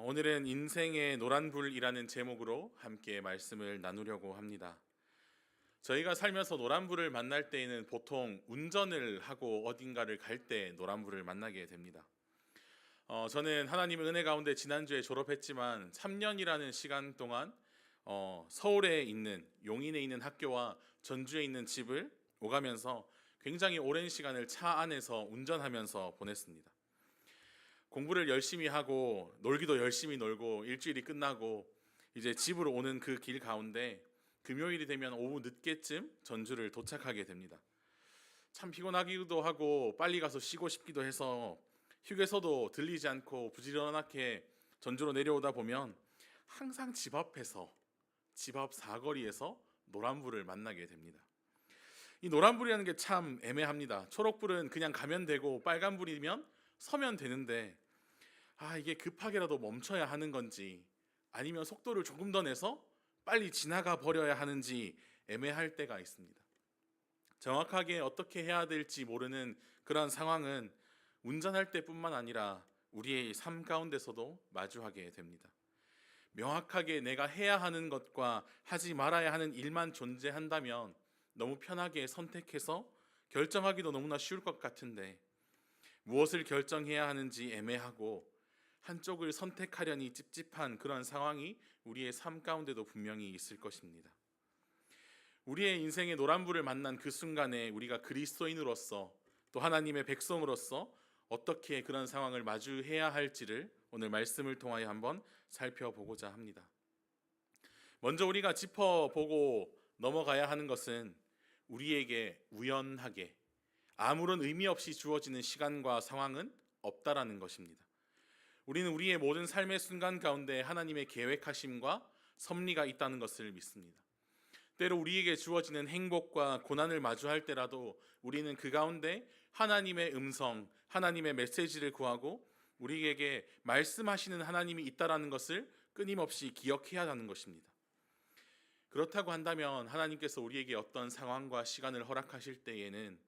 오늘은 인생의 노란불이라는 제목으로 함께 말씀을 나누려고 합니다. 저희가 살면서 노란불을 만날 때에는 보통 운전을 하고 어딘가를 갈 때 노란불을 만나게 됩니다. 저는 하나님의 은혜 가운데 지난주에 졸업했지만 3년이라는 시간 동안 서울에 있는 용인에 있는 학교와 전주에 있는 집을 오가면서 굉장히 오랜 시간을 차 안에서 운전하면서 보냈습니다. 공부를 열심히 하고 놀기도 열심히 놀고 일주일이 끝나고 이제 집으로 오는 그 길 가운데 금요일이 되면 오후 늦게쯤 전주를 도착하게 됩니다. 참 피곤하기도 하고 빨리 가서 쉬고 싶기도 해서 휴게소도 들리지 않고 부지런하게 전주로 내려오다 보면 항상 집 앞에서 집 앞 사거리에서 노란불을 만나게 됩니다. 이 노란불이라는 게 참 애매합니다. 초록불은 그냥 가면 되고 빨간불이면 서면 되는데 이게 급하게라도 멈춰야 하는 건지 아니면 속도를 조금 더 내서 빨리 지나가 버려야 하는지 애매할 때가 있습니다. 정확하게 어떻게 해야 될지 모르는 그런 상황은 운전할 때뿐만 아니라 우리의 삶 가운데서도 마주하게 됩니다. 명확하게 내가 해야 하는 것과 하지 말아야 하는 일만 존재한다면 너무 편하게 선택해서 결정하기도 너무나 쉬울 것 같은데 무엇을 결정해야 하는지 애매하고 한쪽을 선택하려니 찝찝한 그런 상황이 우리의 삶 가운데도 분명히 있을 것입니다. 우리의 인생의 노란불을 만난 그 순간에 우리가 그리스도인으로서 또 하나님의 백성으로서 어떻게 그런 상황을 마주해야 할지를 오늘 말씀을 통하여 한번 살펴보고자 합니다. 먼저 우리가 짚어보고 넘어가야 하는 것은 우리에게 우연하게 아무런 의미 없이 주어지는 시간과 상황은 없다라는 것입니다. 우리는 우리의 모든 삶의 순간 가운데 하나님의 계획하심과 섭리가 있다는 것을 믿습니다. 때로 우리에게 주어지는 행복과 고난을 마주할 때라도 우리는 그 가운데 하나님의 음성, 하나님의 메시지를 구하고 우리에게 말씀하시는 하나님이 있다라는 것을 끊임없이 기억해야 하는 것입니다. 그렇다고 한다면 하나님께서 우리에게 어떤 상황과 시간을 허락하실 때에는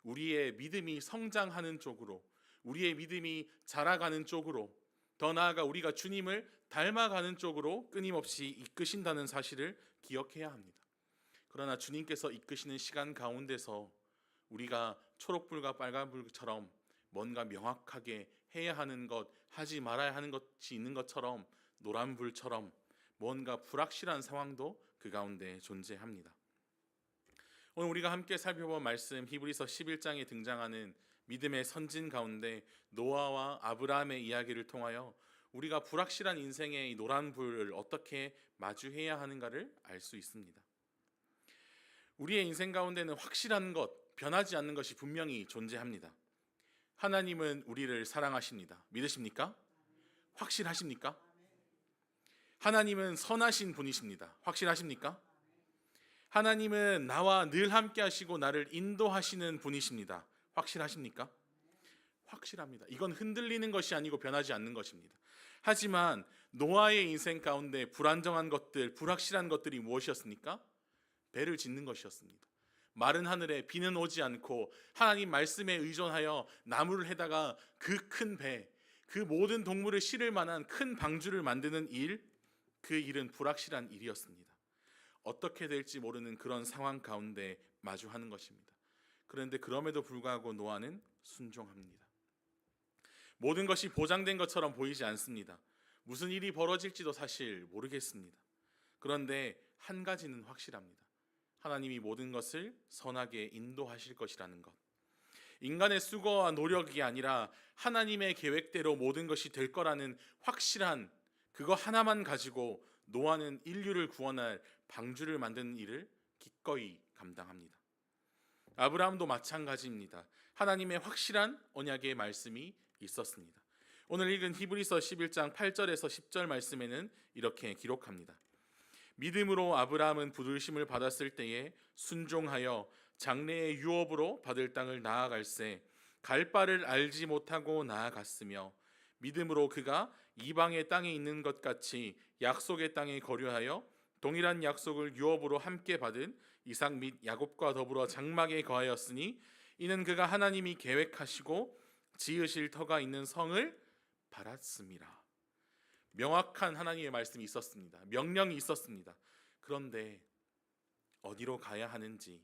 우리의 믿음이 성장하는 쪽으로, 우리의 믿음이 자라가는 쪽으로, 더 나아가 우리가 주님을 닮아가는 쪽으로 끊임없이 이끄신다는 사실을 기억해야 합니다. 그러나 주님께서 이끄시는 시간 가운데서 우리가 초록불과 빨간불처럼 뭔가 명확하게 해야 하는 것, 하지 말아야 하는 것이 있는 것처럼 노란불처럼 뭔가 불확실한 상황도 그 가운데 존재합니다. 오늘 우리가 함께 살펴본 말씀 히브리서 11장에 등장하는 믿음의 선진 가운데 노아와 아브라함의 이야기를 통하여 우리가 불확실한 인생의 이 노란불을 어떻게 마주해야 하는가를 알 수 있습니다. 우리의 인생 가운데는 확실한 것, 변하지 않는 것이 분명히 존재합니다. 하나님은 우리를 사랑하십니다. 믿으십니까? 확실하십니까? 하나님은 선하신 분이십니다. 확실하십니까? 하나님은 나와 늘 함께 하시고 나를 인도하시는 분이십니다. 확실하십니까? 확실합니다. 이건 흔들리는 것이 아니고 변하지 않는 것입니다. 하지만 노아의 인생 가운데 불안정한 것들, 불확실한 것들이 무엇이었습니까? 배를 짓는 것이었습니다. 마른 하늘에 비는 오지 않고 하나님 말씀에 의존하여 나무를 해다가 그 큰 배, 그 모든 동물을 실을 만한 큰 방주를 만드는 일, 그 일은 불확실한 일이었습니다. 어떻게 될지 모르는 그런 상황 가운데 마주하는 것입니다. 그런데 그럼에도 불구하고 노아는 순종합니다. 모든 것이 보장된 것처럼 보이지 않습니다. 무슨 일이 벌어질지도 사실 모르겠습니다. 그런데 한 가지는 확실합니다. 하나님이 모든 것을 선하게 인도하실 것이라는 것. 인간의 수고와 노력이 아니라 하나님의 계획대로 모든 것이 될 거라는 확실한 그거 하나만 가지고 노아는 인류를 구원할 방주를 만드는 일을 기꺼이 감당합니다. 아브라함도 마찬가지입니다. 하나님의 확실한 언약의 말씀이 있었습니다. 오늘 읽은 히브리서 11장 8절에서 10절 말씀에는 이렇게 기록합니다. 믿음으로 아브라함은 부르심을 받았을 때에 순종하여 장래의 유업으로 받을 땅을 나아갈새 갈 바를 알지 못하고 나아갔으며 믿음으로 그가 이방의 땅에 있는 것 같이 약속의 땅에 거류하여 동일한 약속을 유업으로 함께 받은 이삭 및 야곱과 더불어 장막에 거하였으니 이는 그가 하나님이 계획하시고 지으실 터가 있는 성을 바랐음이라. 명확한 하나님의 말씀이 있었습니다. 명령이 있었습니다. 그런데 어디로 가야 하는지,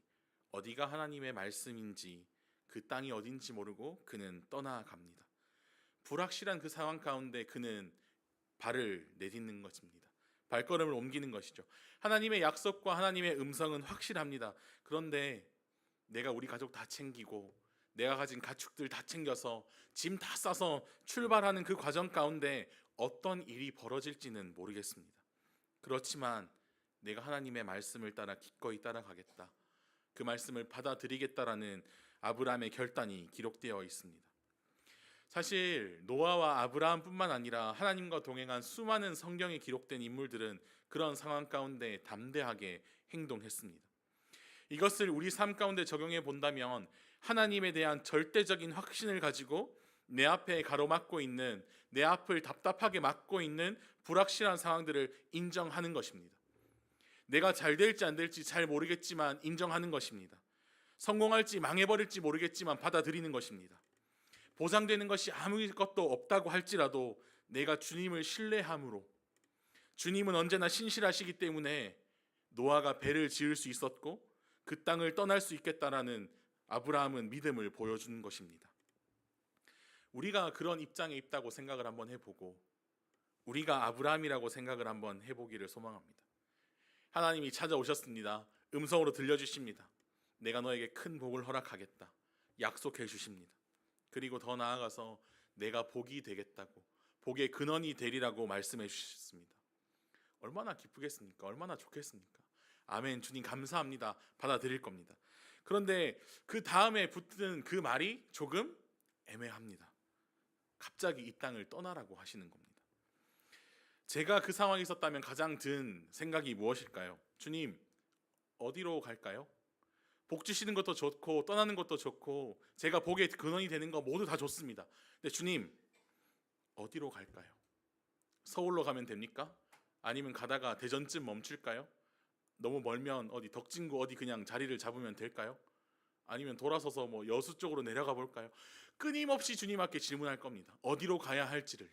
어디가 하나님의 말씀인지, 그 땅이 어딘지 모르고 그는 떠나갑니다. 불확실한 그 상황 가운데 그는 발을 내딛는 것입니다. 발걸음을 옮기는 것이죠. 하나님의 약속과 하나님의 음성은 확실합니다. 그런데 내가 우리 가족 다 챙기고 내가 가진 가축들 다 챙겨서 짐 다 싸서 출발하는 그 과정 가운데 어떤 일이 벌어질지는 모르겠습니다. 그렇지만 내가 하나님의 말씀을 따라 기꺼이 따라가겠다, 그 말씀을 받아들이겠다라는 아브라함의 결단이 기록되어 있습니다. 사실 노아와 아브라함뿐만 아니라 하나님과 동행한 수많은 성경에 기록된 인물들은 그런 상황 가운데 담대하게 행동했습니다. 이것을 우리 삶 가운데 적용해 본다면 하나님에 대한 절대적인 확신을 가지고 내 앞에 가로막고 있는, 내 앞을 답답하게 막고 있는 불확실한 상황들을 인정하는 것입니다. 내가 잘 될지 안 될지 잘 모르겠지만 인정하는 것입니다. 성공할지 망해버릴지 모르겠지만 받아들이는 것입니다. 보상되는 것이 아무것도 없다고 할지라도 내가 주님을 신뢰함으로, 주님은 언제나 신실하시기 때문에 노아가 배를 지을 수 있었고 그 땅을 떠날 수 있겠다라는 아브라함은 믿음을 보여주는 것입니다. 우리가 그런 입장에 있다고 생각을 한번 해보고 우리가 아브라함이라고 생각을 한번 해보기를 소망합니다. 하나님이 찾아오셨습니다. 음성으로 들려주십니다. 내가 너에게 큰 복을 허락하겠다, 약속해 주십니다. 그리고 더 나아가서 내가 복이 되겠다고, 복의 근원이 되리라고 말씀해 주셨습니다. 얼마나 기쁘겠습니까? 얼마나 좋겠습니까? 아멘. 주님 감사합니다. 받아들일 겁니다. 그런데 그 다음에 붙는 그 말이 조금 애매합니다. 갑자기 이 땅을 떠나라고 하시는 겁니다. 제가 그 상황에 있었다면 가장 든 생각이 무엇일까요? 주님, 어디로 갈까요? 복 주시는 것도 좋고 떠나는 것도 좋고 제가 복의 근원이 되는 거 모두 다 좋습니다. 근데 주님, 어디로 갈까요? 서울로 가면 됩니까? 아니면 가다가 대전쯤 멈출까요? 너무 멀면 어디 덕진구 어디 그냥 자리를 잡으면 될까요? 아니면 돌아서서 뭐 여수 쪽으로 내려가 볼까요? 끊임없이 주님 앞에 질문할 겁니다. 어디로 가야 할지를요.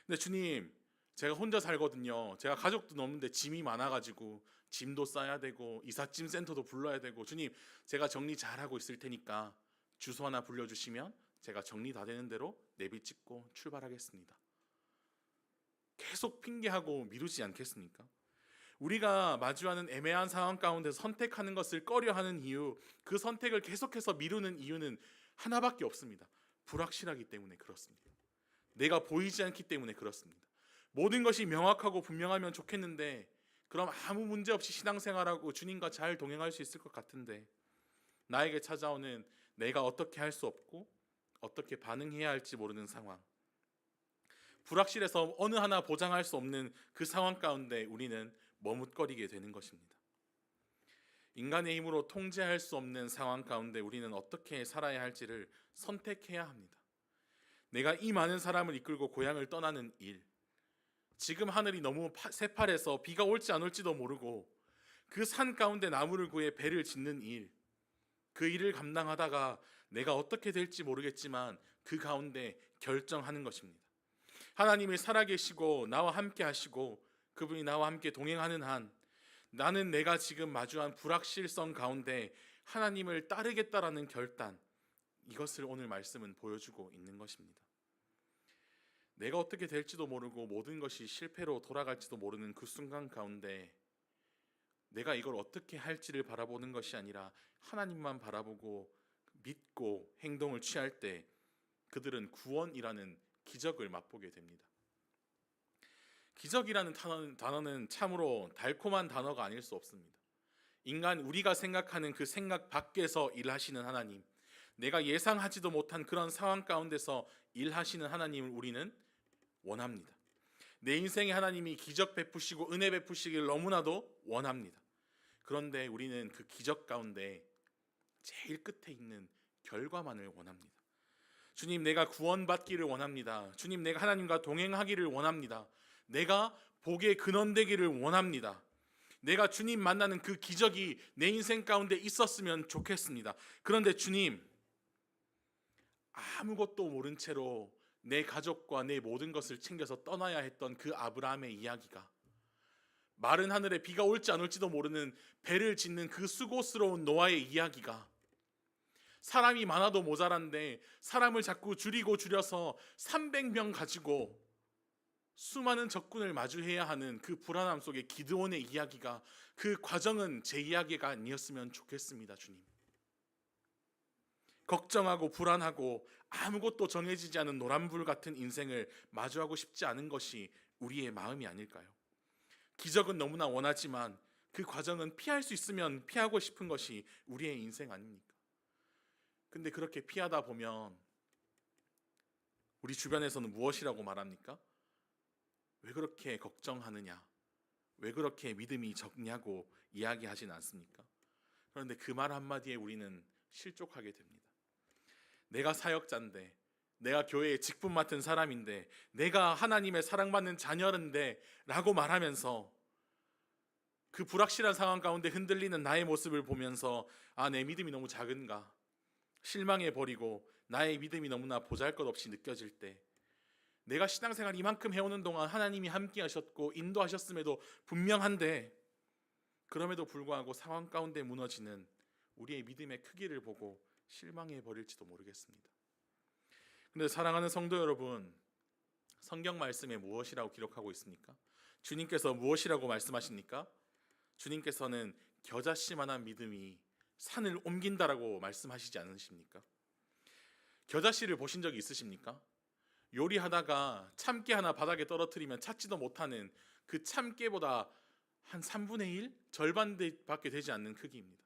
근데 주님, 제가 혼자 살거든요. 제가 가족도 없는데 짐이 많아가지고 짐도 싸야 되고 이삿짐 센터도 불러야 되고, 주님 제가 정리 잘하고 있을 테니까 주소 하나 불러주시면 제가 정리 다 되는 대로 내비 찍고 출발하겠습니다. 계속 핑계하고 미루지 않겠습니까? 우리가 마주하는 애매한 상황 가운데 선택하는 것을 꺼려하는 이유, 그 선택을 계속해서 미루는 이유는 하나밖에 없습니다. 불확실하기 때문에 그렇습니다. 내가 보이지 않기 때문에 그렇습니다. 모든 것이 명확하고 분명하면 좋겠는데, 그럼 아무 문제 없이 신앙생활하고 주님과 잘 동행할 수 있을 것 같은데, 나에게 찾아오는 내가 어떻게 할 수 없고 어떻게 반응해야 할지 모르는 상황, 불확실해서 어느 하나 보장할 수 없는 그 상황 가운데 우리는 머뭇거리게 되는 것입니다. 인간의 힘으로 통제할 수 없는 상황 가운데 우리는 어떻게 살아야 할지를 선택해야 합니다. 내가 이 많은 사람을 이끌고 고향을 떠나는 일, 지금 하늘이 너무 새파래서 비가 올지 안 올지도 모르고 그 산 가운데 나무를 구해 배를 짓는 일, 그 일을 감당하다가 내가 어떻게 될지 모르겠지만 그 가운데 결정하는 것입니다. 하나님이 살아계시고 나와 함께 하시고 그분이 나와 함께 동행하는 한 나는 내가 지금 마주한 불확실성 가운데 하나님을 따르겠다라는 결단, 이것을 오늘 말씀은 보여주고 있는 것입니다. 내가 어떻게 될지도 모르고 모든 것이 실패로 돌아갈지도 모르는 그 순간 가운데 내가 이걸 어떻게 할지를 바라보는 것이 아니라 하나님만 바라보고 믿고 행동을 취할 때 그들은 구원이라는 기적을 맛보게 됩니다. 기적이라는 단어는 참으로 달콤한 단어가 아닐 수 없습니다. 인간 우리가 생각하는 그 생각 밖에서 일하시는 하나님, 내가 예상하지도 못한 그런 상황 가운데서 일하시는 하나님을 우리는 원합니다. 내 인생에 하나님이 기적 베푸시고 은혜 베푸시기를 너무나도 원합니다. 그런데 우리는 그 기적 가운데 제일 끝에 있는 결과만을 원합니다. 주님, 내가 구원받기를 원합니다. 주님, 내가 하나님과 동행하기를 원합니다. 내가 복의 근원 되기를 원합니다. 내가 주님 만나는 그 기적이 내 인생 가운데 있었으면 좋겠습니다. 그런데 주님, 아무것도 모른 채로 내 가족과 내 모든 것을 챙겨서 떠나야 했던 그 아브라함의 이야기가, 마른 하늘에 비가 올지 안 올지도 모르는 배를 짓는 그 수고스러운 노아의 이야기가, 사람이 많아도 모자란데 사람을 자꾸 줄여서 300명 가지고 수많은 적군을 마주해야 하는 그 불안함 속에 기드온의 이야기가, 그 과정은 제 이야기가 아니었으면 좋겠습니다. 주님, 걱정하고 불안하고 아무것도 정해지지 않은 노란불 같은 인생을 마주하고 싶지 않은 것이 우리의 마음이 아닐까요? 기적은 너무나 원하지만 그 과정은 피할 수 있으면 피하고 싶은 것이 우리의 인생 아닙니까? 근데 그렇게 피하다 보면 우리 주변에서는 무엇이라고 말합니까? 왜 그렇게 걱정하느냐? 왜 그렇게 믿음이 적냐고 이야기하진 않습니까? 그런데 그 말 한마디에 우리는 실족하게 됩니다. 내가 사역자인데, 내가 교회에 직분 맡은 사람인데, 내가 하나님의 사랑받는 자녀인데 라고 말하면서 그 불확실한 상황 가운데 흔들리는 나의 모습을 보면서 내 믿음이 너무 작은가, 실망해버리고 나의 믿음이 너무나 보잘것없이 느껴질 때, 내가 신앙생활 이만큼 해오는 동안 하나님이 함께 하셨고 인도하셨음에도 분명한데 그럼에도 불구하고 상황 가운데 무너지는 우리의 믿음의 크기를 보고 실망해버릴지도 모르겠습니다. 그런데 사랑하는 성도 여러분, 성경 말씀에 무엇이라고 기록하고 있습니까? 주님께서 무엇이라고 말씀하십니까? 주님께서는 겨자씨만한 믿음이 산을 옮긴다라고 말씀하시지 않으십니까? 겨자씨를 보신 적이 있으십니까? 요리하다가 참깨 하나 바닥에 떨어뜨리면 찾지도 못하는 그 참깨보다 한 3분의 1? 절반밖에 되지 않는 크기입니다.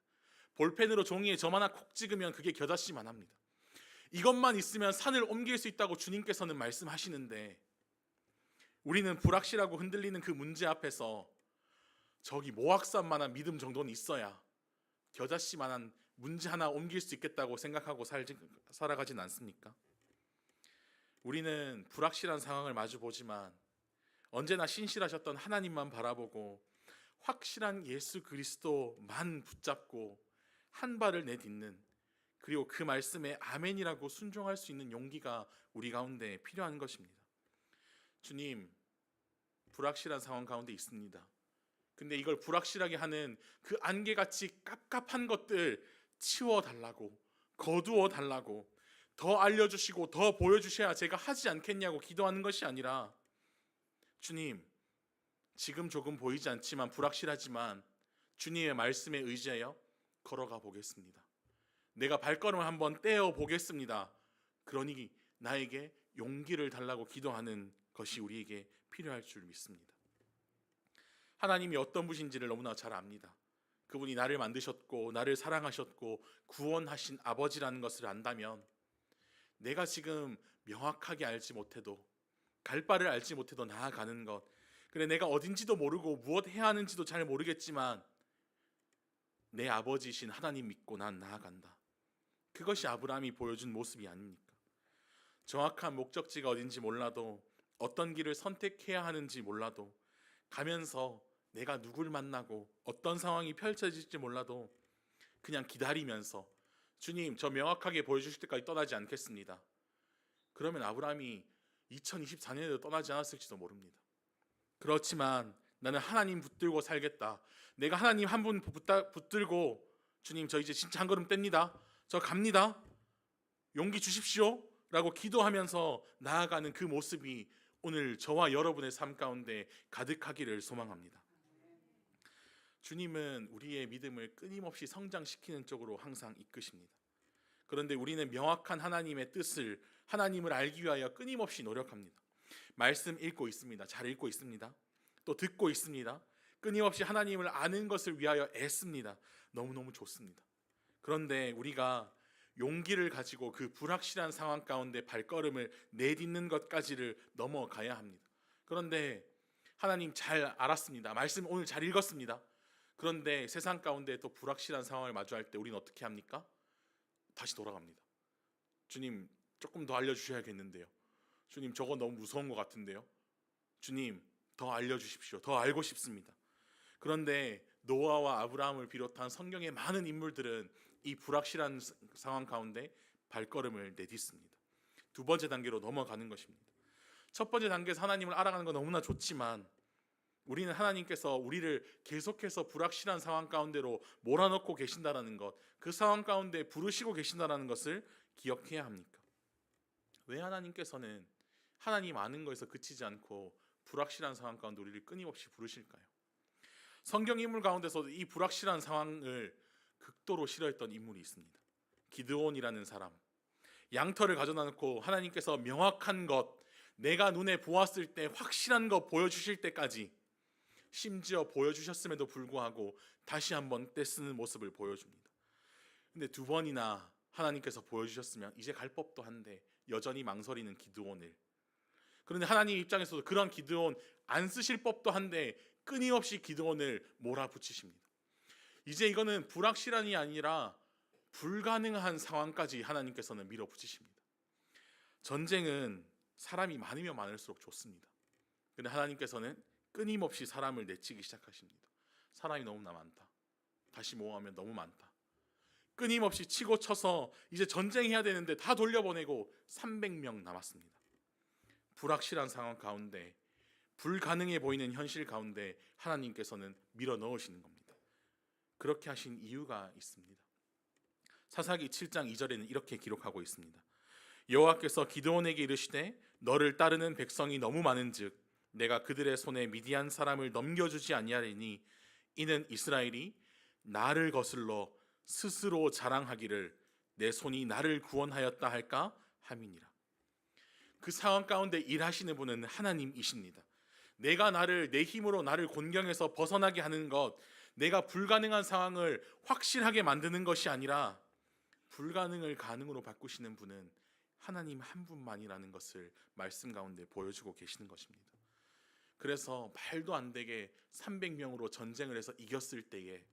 볼펜으로 종이에 점 하나 콕 찍으면 그게 겨자씨만 합니다. 이것만 있으면 산을 옮길 수 있다고 주님께서는 말씀하시는데, 우리는 불확실하고 흔들리는 그 문제 앞에서 저기 모악산만한 믿음 정도는 있어야 겨자씨만한 문제 하나 옮길 수 있겠다고 생각하고 살아가진 않습니까? 우리는 불확실한 상황을 마주보지만 언제나 신실하셨던 하나님만 바라보고 확실한 예수 그리스도만 붙잡고 한 발을 내딛는, 그리고 그 말씀에 아멘이라고 순종할 수 있는 용기가 우리 가운데 필요한 것입니다. 주님, 불확실한 상황 가운데 있습니다. 근데 이걸 불확실하게 하는 그 안개같이 깝깝한 것들 치워달라고, 거두어달라고, 더 알려주시고 더 보여주셔야 제가 하지 않겠냐고 기도하는 것이 아니라, 주님, 지금 조금 보이지 않지만 불확실하지만 주님의 말씀에 의지하여 걸어가 보겠습니다. 내가 발걸음을 한번 떼어 보겠습니다. 그러니 나에게 용기를 달라고 기도하는 것이 우리에게 필요할 줄 믿습니다. 하나님이 어떤 분인지를 너무나 잘 압니다. 그분이 나를 만드셨고 나를 사랑하셨고 구원하신 아버지라는 것을 안다면, 내가 지금 명확하게 알지 못해도, 갈 바를 알지 못해도 나아가는 것, 그래 내가 어딘지도 모르고 무엇 해야 하는지도 잘 모르겠지만 내 아버지이신 하나님 믿고 난 나아간다. 그것이 아브라함이 보여준 모습이 아닙니까? 정확한 목적지가 어딘지 몰라도, 어떤 길을 선택해야 하는지 몰라도, 가면서 내가 누굴 만나고 어떤 상황이 펼쳐질지 몰라도 그냥 기다리면서 주님, 저 명확하게 보여주실 때까지 떠나지 않겠습니다. 그러면 아브라함이 2024년에도 떠나지 않았을지도 모릅니다. 그렇지만 나는 하나님 붙들고 살겠다. 내가 하나님 한 분 붙들고, 주님 저 이제 진짜 한 걸음 뗍니다. 저 갑니다. 용기 주십시오. 라고 기도하면서 나아가는 그 모습이 오늘 저와 여러분의 삶 가운데 가득하기를 소망합니다. 주님은 우리의 믿음을 끊임없이 성장시키는 쪽으로 항상 이끄십니다. 그런데 우리는 명확한 하나님의 뜻을, 하나님을 알기 위하여 끊임없이 노력합니다. 말씀 읽고 있습니다. 잘 읽고 있습니다. 또 듣고 있습니다. 끊임없이 하나님을 아는 것을 위하여 애씁니다. 너무너무 좋습니다. 그런데 우리가 용기를 가지고 그 불확실한 상황 가운데 발걸음을 내딛는 것까지를 넘어가야 합니다. 그런데 하나님 잘 알았습니다. 말씀 오늘 잘 읽었습니다. 그런데 세상 가운데 또 불확실한 상황을 마주할 때 우리는 어떻게 합니까? 다시 돌아갑니다. 주님, 조금 더 알려주셔야겠는데요. 주님, 저거 너무 무서운 것 같은데요. 주님, 더 알려주십시오. 더 알고 싶습니다. 그런데 노아와 아브라함을 비롯한 성경의 많은 인물들은 이 불확실한 상황 가운데 발걸음을 내딛습니다. 두 번째 단계로 넘어가는 것입니다. 첫 번째 단계에서 하나님을 알아가는 건 너무나 좋지만 우리는 하나님께서 우리를 계속해서 불확실한 상황 가운데로 몰아넣고 계신다라는 것, 그 상황 가운데 부르시고 계신다라는 것을 기억해야 합니까? 왜 하나님께서는 하나님 아는 것에서 그치지 않고 불확실한 상황 가운데 우리를 끊임없이 부르실까요? 성경 인물 가운데서도 이 불확실한 상황을 극도로 싫어했던 인물이 있습니다. 기드온이라는 사람. 양털을 가져다 놓고 하나님께서 명확한 것, 내가 눈에 보았을 때 확실한 것 보여주실 때까지, 심지어 보여주셨음에도 불구하고 다시 한번 떼쓰는 모습을 보여줍니다. 근데 두 번이나 하나님께서 보여주셨으면 이제 갈 법도 한데 여전히 망설이는 기드온을, 그런데 하나님 입장에서도 그런 기드온 안 쓰실 법도 한데 끊임없이 기드온을 몰아붙이십니다. 이제 이거는 불확실한이 아니라 불가능한 상황까지 하나님께서는 밀어붙이십니다. 전쟁은 사람이 많으면 많을수록 좋습니다. 그런데 하나님께서는 끊임없이 사람을 내치기 시작하십니다. 사람이 너무나 많다. 다시 모아하면 너무 많다. 끊임없이 치고 쳐서 이제 전쟁해야 되는데 다 돌려보내고 300명 남았습니다. 불확실한 상황 가운데, 불가능해 보이는 현실 가운데 하나님께서는 밀어 넣으시는 겁니다. 그렇게 하신 이유가 있습니다. 사사기 7장 2절에는 이렇게 기록하고 있습니다. 여호와께서 기드온에게 이르시되 너를 따르는 백성이 너무 많은즉 내가 그들의 손에 미디안 사람을 넘겨주지 아니하리니 이는 이스라엘이 나를 거슬러 스스로 자랑하기를 내 손이 나를 구원하였다 할까 함이니라. 그 상황 가운데 일하시는 분은 하나님이십니다. 내가 내 힘으로 나를 곤경에서 벗어나게 하는 것, 내가 불가능한 상황을 확실하게 만드는 것이 아니라 불가능을 가능으로 바꾸시는 분은 하나님 한 분만이라는 것을 말씀 가운데 보여주고 계시는 것입니다. 그래서 말도 안 되게 300명으로 전쟁을 해서 이겼을 때에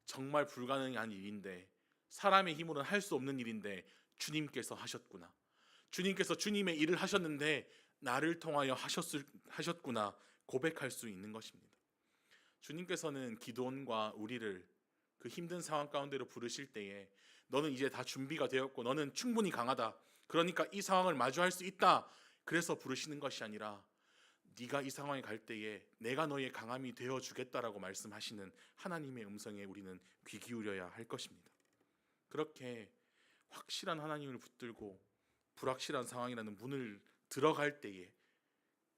정말 불가능한 일인데, 사람의 힘으로는 할 수 없는 일인데 주님께서 하셨구나, 주님께서 주님의 일을 하셨는데 나를 통하여 하셨구나 고백할 수 있는 것입니다. 주님께서는 기드온과 우리를 그 힘든 상황 가운데로 부르실 때에 너는 이제 다 준비가 되었고 너는 충분히 강하다, 그러니까 이 상황을 마주할 수 있다, 그래서 부르시는 것이 아니라 네가 이 상황에 갈 때에 내가 너의 강함이 되어주겠다라고 말씀하시는 하나님의 음성에 우리는 귀 기울여야 할 것입니다. 그렇게 확실한 하나님을 붙들고 불확실한 상황이라는 문을 들어갈 때에,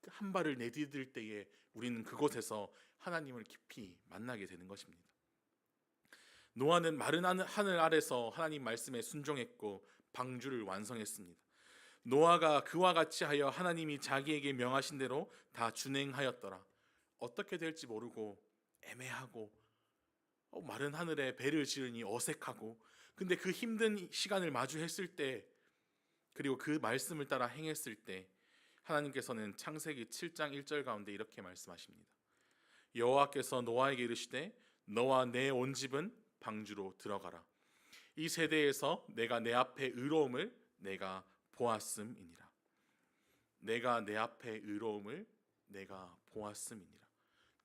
한 발을 내디딜 때에 우리는 그곳에서 하나님을 깊이 만나게 되는 것입니다. 노아는 마른 하늘 아래서 하나님 말씀에 순종했고 방주를 완성했습니다. 노아가 그와 같이 하여 하나님이 자기에게 명하신 대로 다 준행하였더라. 어떻게 될지 모르고 애매하고 마른 하늘에 배를 지으니 어색하고, 근데 그 힘든 시간을 마주했을 때, 그리고 그 말씀을 따라 행했을 때 하나님께서는 창세기 7장 1절 가운데 이렇게 말씀하십니다. 여호와께서 노아에게 이르시되 너와 내 온 집은 방주로 들어가라. 이 세대에서 내가 내 앞에 의로움을 내가 보았음이니라. 내가 내 앞에 의로움을 내가 보았음이니라.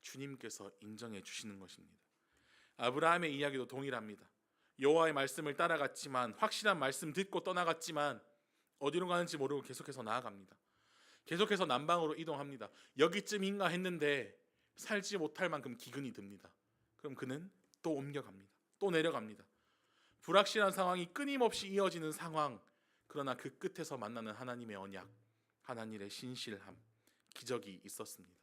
주님께서 인정해 주시는 것입니다. 아브라함의 이야기도 동일합니다. 여호와의 말씀을 따라갔지만, 확실한 말씀 듣고 떠나갔지만 어디로 가는지 모르고 계속해서 나아갑니다. 계속해서 남방으로 이동합니다. 여기쯤인가 했는데 살지 못할 만큼 기근이 듭니다. 그럼 그는 또 옮겨갑니다. 또 내려갑니다. 불확실한 상황이 끊임없이 이어지는 상황, 그러나 그 끝에서 만나는 하나님의 언약, 하나님의 신실함, 기적이 있었습니다.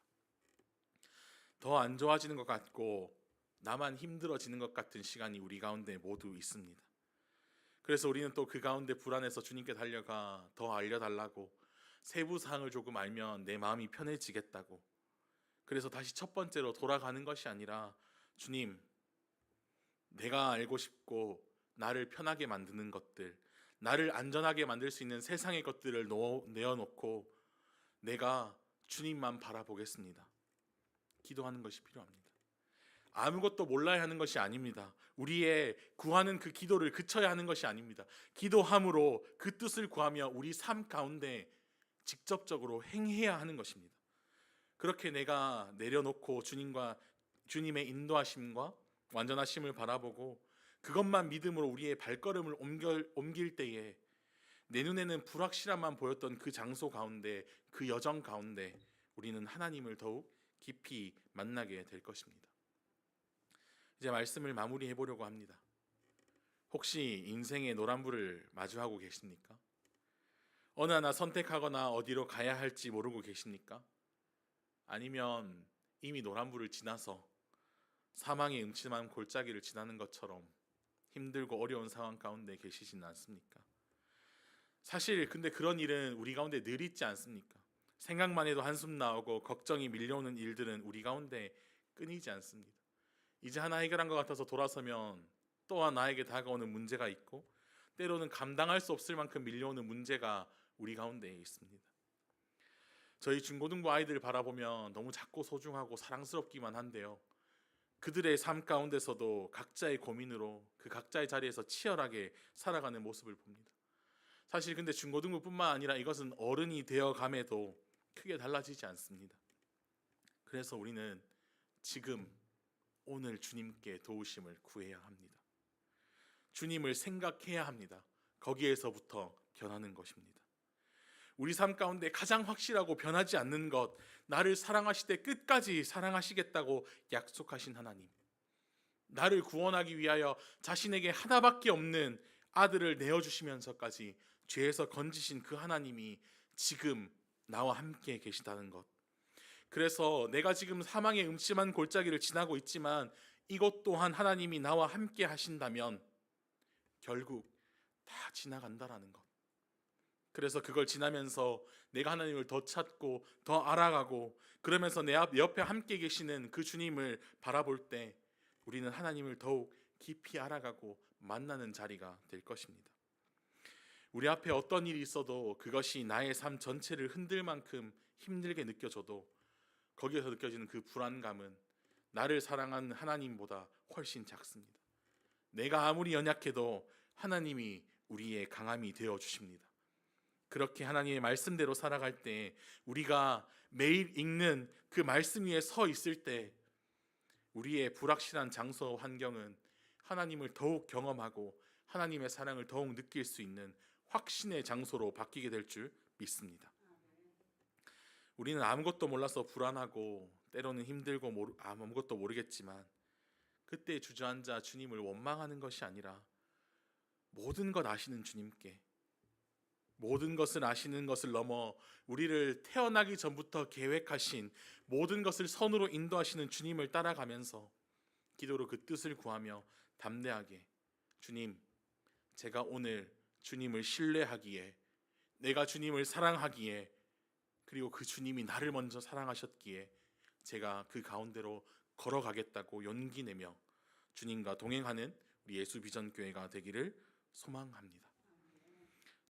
더 안 좋아지는 것 같고 나만 힘들어지는 것 같은 시간이 우리 가운데 모두 있습니다. 그래서 우리는 또 그 가운데 불안해서 주님께 달려가 더 알려달라고, 세부 사항을 조금 알면 내 마음이 편해지겠다고, 그래서 다시 첫 번째로 돌아가는 것이 아니라 주님, 내가 알고 싶고 나를 편하게 만드는 것들, 나를 안전하게 만들 수 있는 세상의 것들을 내어놓고 내가 주님만 바라보겠습니다. 기도하는 것이 필요합니다. 아무것도 몰라야 하는 것이 아닙니다. 우리의 구하는 그 기도를 그쳐야 하는 것이 아닙니다. 기도함으로 그 뜻을 구하며 우리 삶 가운데 직접적으로 행해야 하는 것입니다. 그렇게 내가 내려놓고 주님의 인도하심과 완전하심을 바라보고 그것만 믿음으로 우리의 발걸음을 옮길 때에 내 눈에는 불확실함만 보였던 그 장소 가운데, 그 여정 가운데 우리는 하나님을 더욱 깊이 만나게 될 것입니다. 이제 말씀을 마무리해 보려고 합니다. 혹시 인생의 노란불을 마주하고 계십니까? 어느 하나 선택하거나 어디로 가야 할지 모르고 계십니까? 아니면 이미 노란불을 지나서 사망의 음침한 골짜기를 지나는 것처럼 힘들고 어려운 상황 가운데 계시지는 않습니까? 사실 근데 그런 일은 우리 가운데 늘 있지 않습니까? 생각만 해도 한숨 나오고 걱정이 밀려오는 일들은 우리 가운데 끊이지 않습니다. 이제 하나 해결한 것 같아서 돌아서면 또한 나에게 다가오는 문제가 있고, 때로는 감당할 수 없을 만큼 밀려오는 문제가 우리 가운데 있습니다. 저희 중고등부 아이들을 바라보면 너무 작고 소중하고 사랑스럽기만 한데요, 그들의 삶 가운데서도 각자의 고민으로 그 각자의 자리에서 치열하게 살아가는 모습을 봅니다. 사실 근데 중고등부뿐만 아니라 이것은 어른이 되어감에도 크게 달라지지 않습니다. 그래서 우리는 지금 오늘 주님께 도우심을 구해야 합니다. 주님을 생각해야 합니다. 거기에서부터 변하는 것입니다. 우리 삶 가운데 가장 확실하고 변하지 않는 것, 나를 사랑하시되 끝까지 사랑하시겠다고 약속하신 하나님, 나를 구원하기 위하여 자신에게 하나밖에 없는 아들을 내어주시면서까지 죄에서 건지신 그 하나님이 지금 나와 함께 계시다는 것, 그래서 내가 지금 사망의 음침한 골짜기를 지나고 있지만 이것 또한 하나님이 나와 함께 하신다면 결국 다 지나간다라는 것, 그래서 그걸 지나면서 내가 하나님을 더 찾고 더 알아가고, 그러면서 내 옆에 함께 계시는 그 주님을 바라볼 때 우리는 하나님을 더욱 깊이 알아가고 만나는 자리가 될 것입니다. 우리 앞에 어떤 일이 있어도 그것이 나의 삶 전체를 흔들 만큼 힘들게 느껴져도 거기에서 느껴지는 그 불안감은 나를 사랑하는 하나님보다 훨씬 작습니다. 내가 아무리 연약해도 하나님이 우리의 강함이 되어 주십니다. 그렇게 하나님의 말씀대로 살아갈 때, 우리가 매일 읽는 그 말씀 위에 서 있을 때 우리의 불확실한 장소 환경은 하나님을 더욱 경험하고 하나님의 사랑을 더욱 느낄 수 있는 확신의 장소로 바뀌게 될 줄 믿습니다. 우리는 아무것도 몰라서 불안하고 때로는 힘들고 아무것도 모르겠지만, 그때 주저앉아 주님을 원망하는 것이 아니라 모든 것 아시는 주님께, 모든 것을 아시는 것을 넘어 우리를 태어나기 전부터 계획하신 모든 것을 선으로 인도하시는 주님을 따라가면서 기도로 그 뜻을 구하며 담대하게, 주님, 제가 오늘 주님을 신뢰하기에, 내가 주님을 사랑하기에, 그리고 그 주님이 나를 먼저 사랑하셨기에 제가 그 가운데로 걸어가겠다고 용기 내며 주님과 동행하는 우리 예수비전교회가 되기를 소망합니다.